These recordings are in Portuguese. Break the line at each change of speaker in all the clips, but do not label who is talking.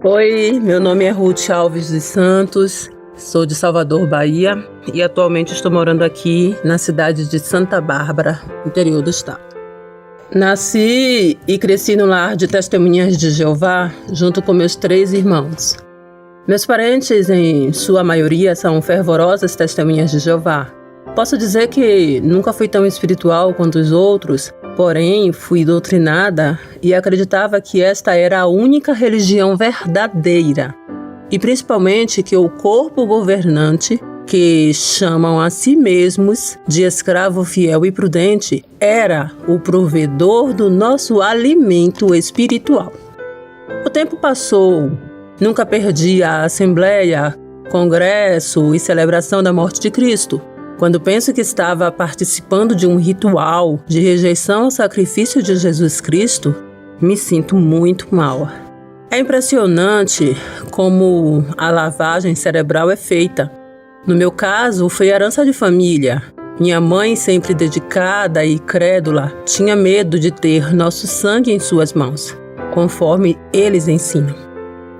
Oi, meu nome é Ruth Alves dos Santos, sou de Salvador, Bahia, e atualmente estou morando aqui na cidade de Santa Bárbara, interior do estado. Nasci e cresci no lar de Testemunhas de Jeová, junto com meus 3 irmãos. Meus parentes, em sua maioria, são fervorosas testemunhas de Jeová. Posso dizer que nunca fui tão espiritual quanto os outros, porém fui doutrinada e acreditava que esta era a única religião verdadeira. E principalmente que o corpo governante, que chamam a si mesmos de escravo fiel e prudente, era o provedor do nosso alimento espiritual. O tempo passou, nunca perdi a assembleia, congresso e celebração da morte de Cristo. Quando penso que estava participando de um ritual de rejeição ao sacrifício de Jesus Cristo, me sinto muito mal. É impressionante como a lavagem cerebral é feita. No meu caso, foi herança de família. Minha mãe, sempre dedicada e crédula, tinha medo de ter nosso sangue em suas mãos, conforme eles ensinam.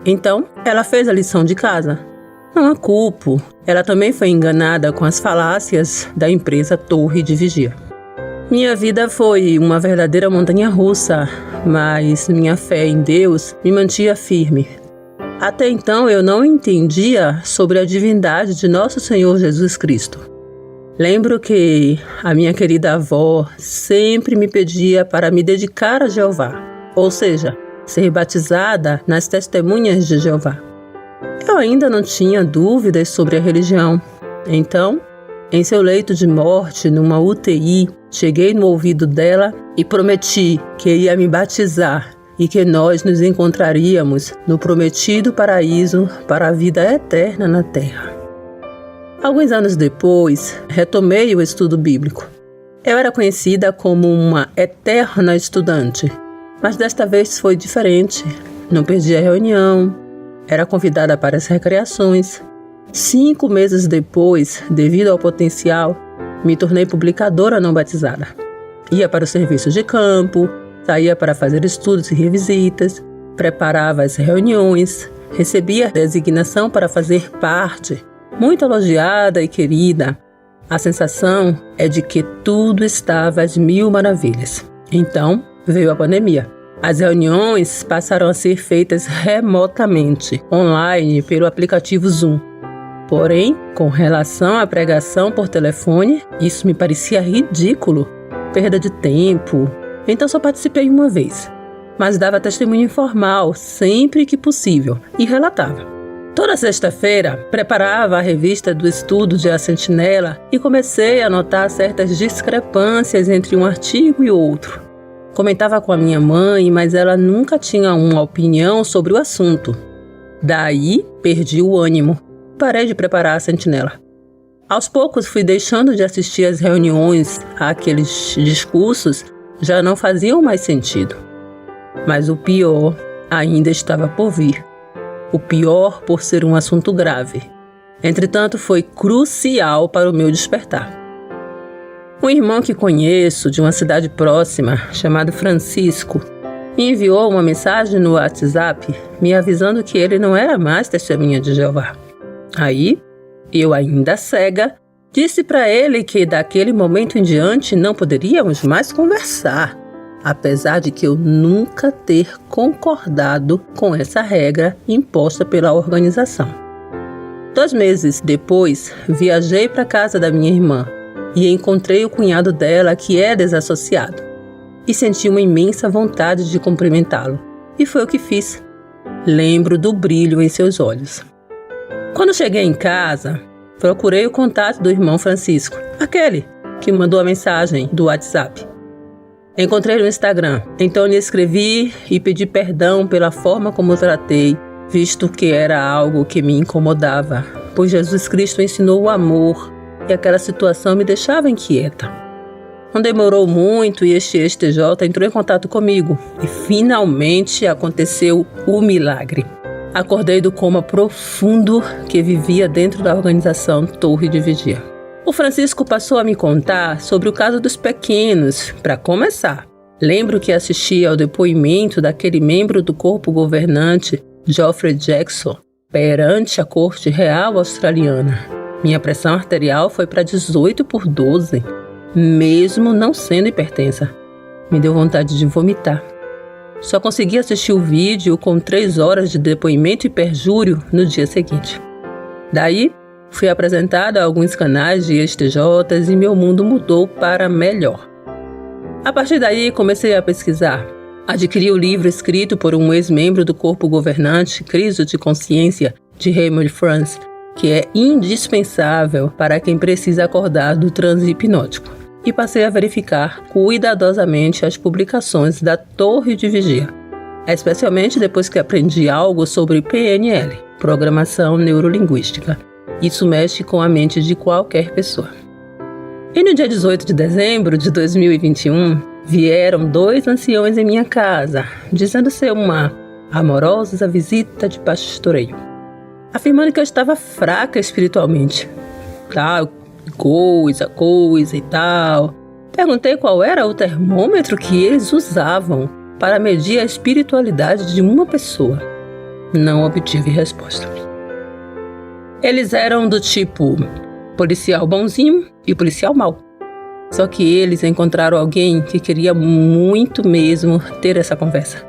Então, ela fez a lição de casa. Não a culpo, ela também foi enganada com as falácias da empresa Torre de Vigia. Minha vida foi uma verdadeira montanha-russa, mas minha fé em Deus me mantinha firme. Até então eu não entendia sobre a divindade de nosso Senhor Jesus Cristo. Lembro que a minha querida avó sempre me pedia para me dedicar a Jeová, ou seja, ser batizada nas Testemunhas de Jeová. Eu ainda não tinha dúvidas sobre a religião. Então, em seu leito de morte, numa UTI, cheguei no ouvido dela e prometi que ia me batizar e que nós nos encontraríamos no prometido paraíso para a vida eterna na Terra. Alguns anos depois, retomei o estudo bíblico. Eu era conhecida como uma eterna estudante, mas desta vez foi diferente. Não perdi a reunião. Era convidada para as recreações. 5 meses depois, devido ao potencial, me tornei publicadora não batizada. Ia para o serviço de campo, saía para fazer estudos e revisitas, preparava as reuniões, recebia a designação para fazer parte. Muito elogiada e querida, a sensação é de que tudo estava às mil maravilhas. Então, veio a pandemia. As reuniões passaram a ser feitas remotamente, online, pelo aplicativo Zoom. Porém, com relação à pregação por telefone, isso me parecia ridículo, perda de tempo. Então só participei uma vez, mas dava testemunho informal sempre que possível e relatava. Toda sexta-feira, preparava a revista do estudo de A Sentinela e comecei a notar certas discrepâncias entre um artigo e outro. Comentava com a minha mãe, mas ela nunca tinha uma opinião sobre o assunto. Daí, perdi o ânimo. Parei de preparar a Sentinela. Aos poucos, fui deixando de assistir às reuniões. Aqueles discursos já não faziam mais sentido. Mas o pior ainda estava por vir. O pior por ser um assunto grave. Entretanto, foi crucial para o meu despertar. Um irmão que conheço, de uma cidade próxima, chamado Francisco, me enviou uma mensagem no WhatsApp me avisando que ele não era mais testemunha de Jeová. Aí, eu ainda cega, disse para ele que daquele momento em diante não poderíamos mais conversar, apesar de que eu nunca ter concordado com essa regra imposta pela organização. 2 meses depois, viajei para a casa da minha irmã e encontrei o cunhado dela, que é desassociado, e senti uma imensa vontade de cumprimentá-lo. E foi o que fiz. Lembro do brilho em seus olhos. Quando cheguei em casa, procurei o contato do irmão Francisco, aquele que mandou a mensagem do WhatsApp. Encontrei no Instagram, então lhe escrevi e pedi perdão pela forma como tratei, visto que era algo que me incomodava, pois Jesus Cristo ensinou o amor e aquela situação me deixava inquieta. Não demorou muito e este ex-TJ entrou em contato comigo e finalmente aconteceu o milagre. Acordei do coma profundo que vivia dentro da organização Torre de Vigia. O Francisco passou a me contar sobre o caso dos pequenos. Para começar, lembro que assisti ao depoimento daquele membro do corpo governante Geoffrey Jackson perante a Corte Real Australiana. Minha pressão arterial foi para 18/12, mesmo não sendo hipertensa. Me deu vontade de vomitar. Só consegui assistir o vídeo com 3 horas de depoimento e perjúrio no dia seguinte. Daí, fui apresentada a alguns canais de STJs e meu mundo mudou para melhor. A partir daí, comecei a pesquisar. Adquiri o livro escrito por um ex-membro do corpo governante, Crise de Consciência, de Raymond France, que é indispensável para quem precisa acordar do transe hipnótico. E passei a verificar cuidadosamente as publicações da Torre de Vigia, especialmente depois que aprendi algo sobre PNL, Programação Neurolinguística. Isso mexe com a mente de qualquer pessoa. E no dia 18 de dezembro de 2021, vieram 2 anciões em minha casa, dizendo ser uma amorosa visita de pastoreio, afirmando que eu estava fraca espiritualmente. Coisa e tal. Perguntei qual era o termômetro que eles usavam para medir a espiritualidade de uma pessoa. Não obtive resposta. Eles eram do tipo policial bonzinho e policial mau. Só que eles encontraram alguém que queria muito mesmo ter essa conversa.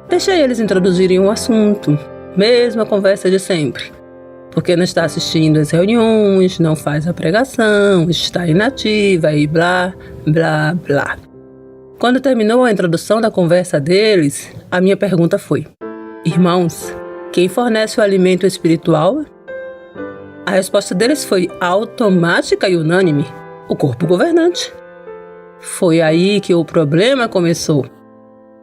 Deixei eles introduzirem o assunto, mesma conversa de sempre. Porque não está assistindo às reuniões, não faz a pregação, está inativa e blá, blá, blá. Quando terminou a introdução da conversa deles, a minha pergunta foi: irmãos, quem fornece o alimento espiritual? A resposta deles foi automática e unânime: o corpo governante. Foi aí que o problema começou.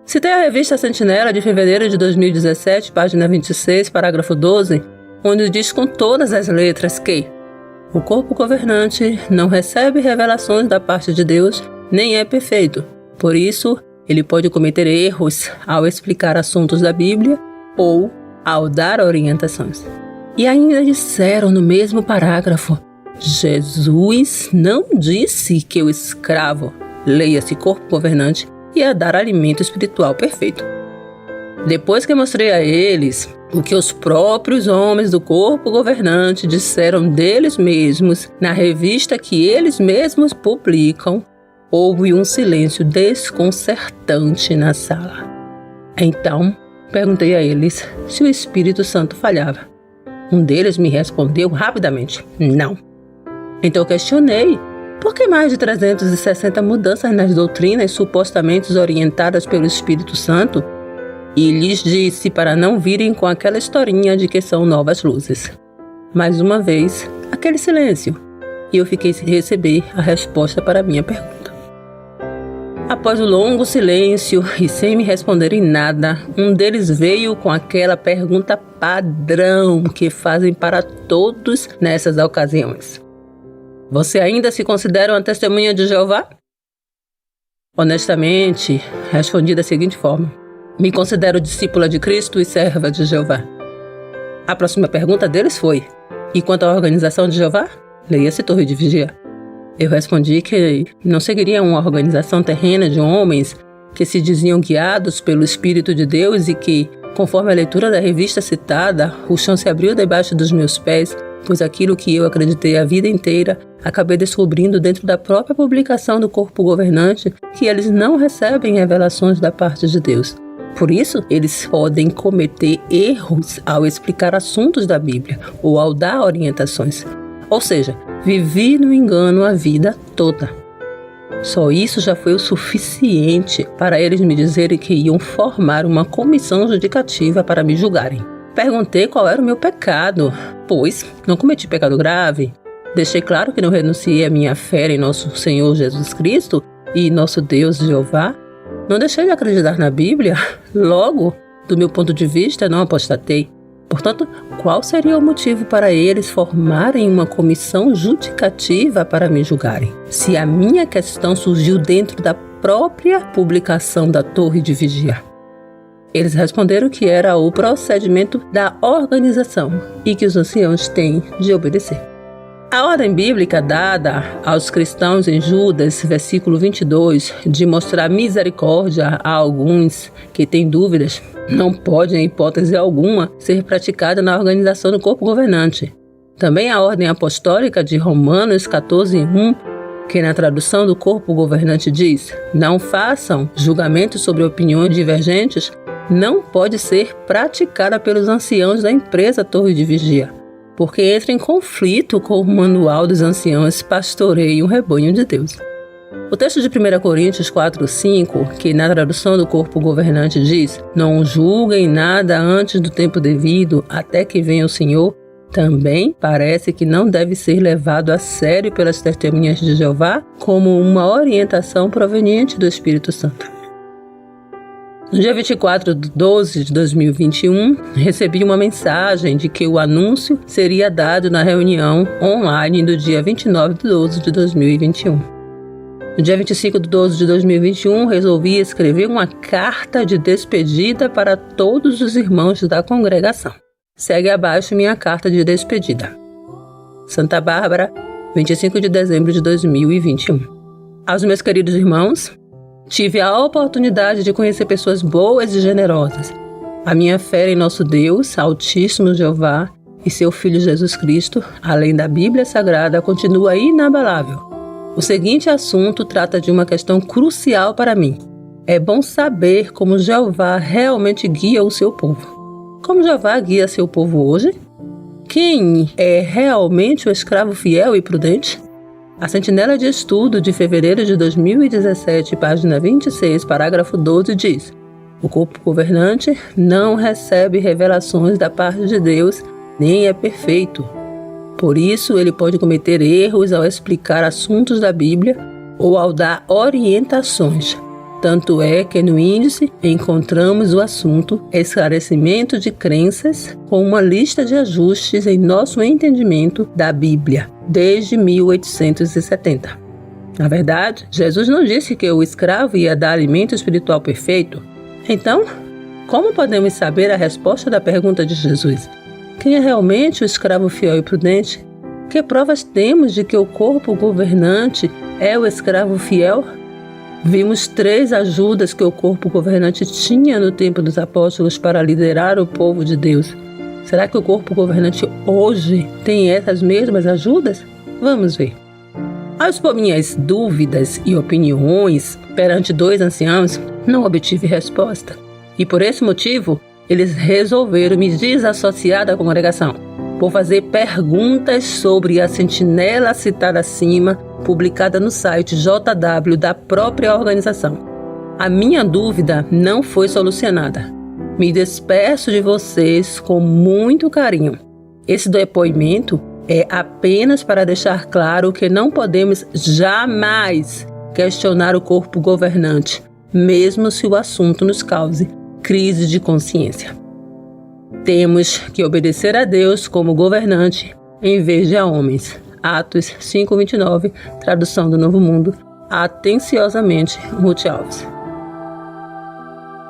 Citei a revista Sentinela de fevereiro de 2017, página 26, parágrafo 12, onde diz com todas as letras que o corpo governante não recebe revelações da parte de Deus, nem é perfeito. Por isso, ele pode cometer erros ao explicar assuntos da Bíblia ou ao dar orientações. E ainda disseram no mesmo parágrafo: Jesus não disse que o escravo, leia-se corpo governante, ia dar alimento espiritual perfeito. Depois que mostrei a eles o que os próprios homens do corpo governante disseram deles mesmos na revista que eles mesmos publicam, houve um silêncio desconcertante na sala. Então, perguntei a eles se o Espírito Santo falhava. Um deles me respondeu rapidamente: não. Então questionei: por que mais de 360 mudanças nas doutrinas supostamente orientadas pelo Espírito Santo? E lhes disse para não virem com aquela historinha de que são novas luzes. Mais uma vez, aquele silêncio, e eu fiquei sem receber a resposta para a minha pergunta. Após o longo silêncio e sem me responderem nada, um deles veio com aquela pergunta padrão que fazem para todos nessas ocasiões: você ainda se considera uma testemunha de Jeová? Honestamente, respondi da seguinte forma: me considero discípula de Cristo e serva de Jeová. A próxima pergunta deles foi: e quanto à organização de Jeová? Leia-se Torre de Vigia. Eu respondi que não seguiria uma organização terrena de homens que se diziam guiados pelo Espírito de Deus e que, conforme a leitura da revista citada, o chão se abriu debaixo dos meus pés, pois aquilo que eu acreditei a vida inteira, acabei descobrindo dentro da própria publicação do corpo governante que eles não recebem revelações da parte de Deus. Por isso, eles podem cometer erros ao explicar assuntos da Bíblia ou ao dar orientações. Ou seja, vivi no engano a vida toda. Só isso já foi o suficiente para eles me dizerem que iam formar uma comissão judicativa para me julgarem. Perguntei qual era o meu pecado, pois não cometi pecado grave. Deixei claro que não renunciei à minha fé em nosso Senhor Jesus Cristo e nosso Deus Jeová. Não deixei de acreditar na Bíblia, logo, do meu ponto de vista, não apostatei. Portanto, qual seria o motivo para eles formarem uma comissão judicativa para me julgarem, se a minha questão surgiu dentro da própria publicação da Torre de Vigia? Eles responderam que era o procedimento da organização e que os anciãos têm de obedecer. A ordem bíblica dada aos cristãos em Judas, versículo 22, de mostrar misericórdia a alguns que têm dúvidas, não pode, em hipótese alguma, ser praticada na organização do corpo governante. Também a ordem apostólica de Romanos 14:1, que na tradução do corpo governante diz: não façam julgamentos sobre opiniões divergentes, não pode ser praticada pelos anciãos da empresa Torre de Vigia, porque entra em conflito com o manual dos anciãos Pastoreie o Rebanho de Deus. O texto de 1 Coríntios 4:5, que na tradução do corpo governante diz: não julguem nada antes do tempo devido, até que venha o Senhor, também parece que não deve ser levado a sério pelas testemunhas de Jeová como uma orientação proveniente do Espírito Santo. No dia 24/12/2021, recebi uma mensagem de que o anúncio seria dado na reunião online do dia 29/12/2021. No dia 25/12/2021, resolvi escrever uma carta de despedida para todos os irmãos da congregação. Segue abaixo minha carta de despedida. Santa Bárbara, 25 de dezembro de 2021. Aos meus queridos irmãos, tive a oportunidade de conhecer pessoas boas e generosas. A minha fé em nosso Deus, Altíssimo Jeová, e seu Filho Jesus Cristo, além da Bíblia Sagrada, continua inabalável. O seguinte assunto trata de uma questão crucial para mim. É bom saber como Jeová realmente guia o seu povo. Como Jeová guia seu povo hoje? Quem é realmente o escravo fiel e prudente? A Sentinela de Estudo de fevereiro de 2017, página 26, parágrafo 12, diz: o corpo governante não recebe revelações da parte de Deus, nem é perfeito. Por isso, ele pode cometer erros ao explicar assuntos da Bíblia ou ao dar orientações. Tanto é que no índice encontramos o assunto esclarecimento de crenças com uma lista de ajustes em nosso entendimento da Bíblia, desde 1870. Na verdade, Jesus não disse que o escravo ia dar alimento espiritual perfeito. Então, como podemos saber a resposta da pergunta de Jesus? Quem é realmente o escravo fiel e prudente? Que provas temos de que o corpo governante é o escravo fiel? Vimos 3 ajudas que o corpo governante tinha no tempo dos apóstolos para liderar o povo de Deus. Será que o corpo governante hoje tem essas mesmas ajudas? Vamos ver. Ao expor minhas dúvidas e opiniões perante 2 anciãos, não obtive resposta. E por esse motivo, eles resolveram me desassociar da congregação, por fazer perguntas sobre a sentinela citada acima, publicada no site JW da própria organização. A minha dúvida não foi solucionada. Me despeço de vocês com muito carinho. Esse depoimento é apenas para deixar claro que não podemos jamais questionar o corpo governante, mesmo se o assunto nos cause crise de consciência. Temos que obedecer a Deus como governante em vez de a homens. Atos 5:29, tradução do Novo Mundo, atenciosamente, Ruth Alves.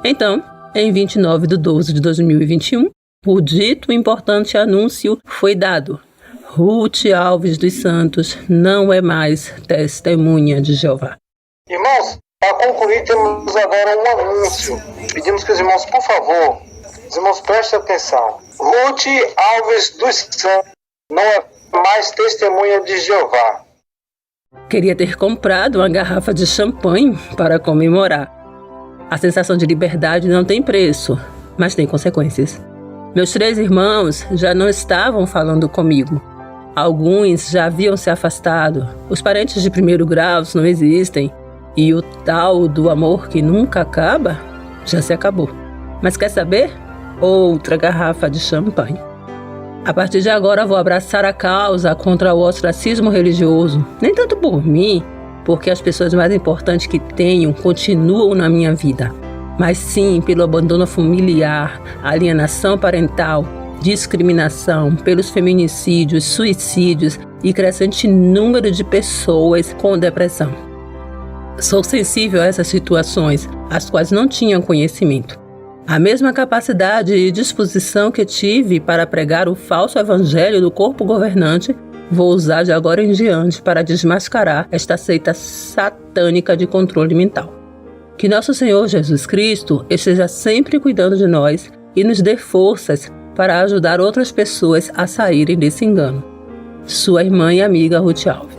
Então, em 29/12/2021, o dito importante anúncio foi dado. Ruth Alves dos Santos não é mais testemunha de Jeová.
Irmãos, para concluir, temos agora um anúncio. Pedimos que os irmãos, por favor, os irmãos prestem atenção. Ruth Alves dos Santos não é mais testemunha de Jeová.
Queria ter comprado uma garrafa de champanhe para comemorar. A sensação de liberdade não tem preço, mas tem consequências. Meus 3 irmãos já não estavam falando comigo. Alguns já haviam se afastado. Os parentes de primeiro grau não existem. E o tal do amor que nunca acaba, já se acabou. Mas quer saber? Outra garrafa de champanhe. A partir de agora vou abraçar a causa contra o ostracismo religioso. Nem tanto por mim, porque as pessoas mais importantes que tenho continuam na minha vida. Mas sim pelo abandono familiar, alienação parental, discriminação, pelos feminicídios, suicídios e crescente número de pessoas com depressão. Sou sensível a essas situações, as quais não tinha conhecimento. A mesma capacidade e disposição que tive para pregar o falso evangelho do corpo governante vou usar de agora em diante para desmascarar esta seita satânica de controle mental. Que nosso Senhor Jesus Cristo esteja sempre cuidando de nós e nos dê forças para ajudar outras pessoas a saírem desse engano. Sua irmã e amiga Ruth Alves.